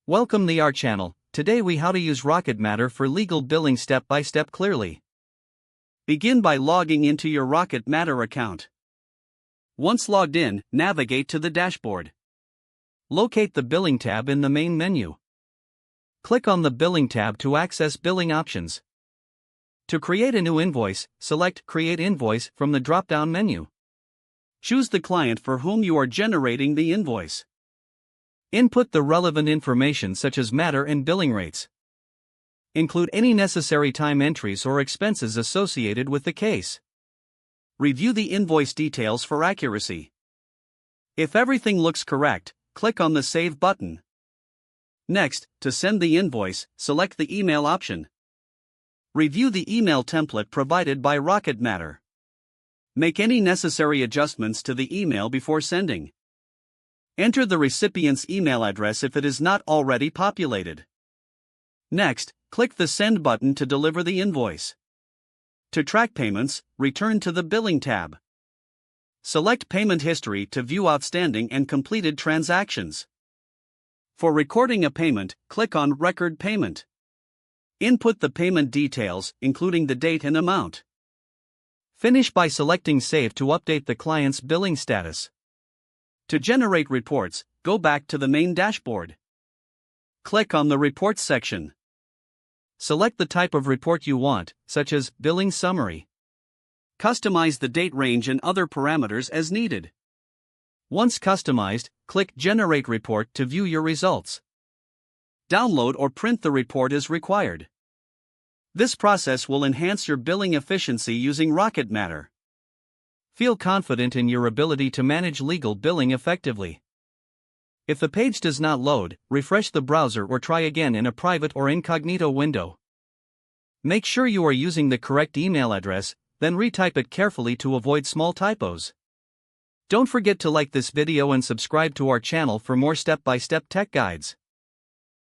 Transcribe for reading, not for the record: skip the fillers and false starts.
Welcome to our channel. Today we how to use Rocket Matter for legal billing step by step clearly. Begin by logging into your Rocket Matter account. Once logged in, navigate to the dashboard. Locate the Billing tab in the main menu. Click on the Billing tab to access billing options. To create a new invoice, select Create Invoice from the drop-down menu. Choose the client for whom you are generating the invoice. Input the relevant information such as matter and billing rates. Include any necessary time entries or expenses associated with the case. Review the invoice details for accuracy. If everything looks correct, click on the Save button. Next, to send the invoice, select the email option. Review the email template provided by Rocket Matter. Make any necessary adjustments to the email before sending. Enter the recipient's email address if it is not already populated. Next, click the Send button to deliver the invoice. To track payments, return to the Billing tab. Select Payment History to view outstanding and completed transactions. For recording a payment, click on Record Payment. Input the payment details, including the date and amount. Finish by selecting Save to update the client's billing status. To generate reports, go back to the main dashboard. Click on the Reports section. Select the type of report you want, such as Billing Summary. Customize the date range and other parameters as needed. Once customized, click Generate Report to view your results. Download or print the report as required. This process will enhance your billing efficiency using Rocket Matter. Feel confident in your ability to manage legal billing effectively. If the page does not load, refresh the browser or try again in a private or incognito window. Make sure you are using the correct email address, then retype it carefully to avoid small typos. Don't forget to like this video and subscribe to our channel for more step-by-step tech guides.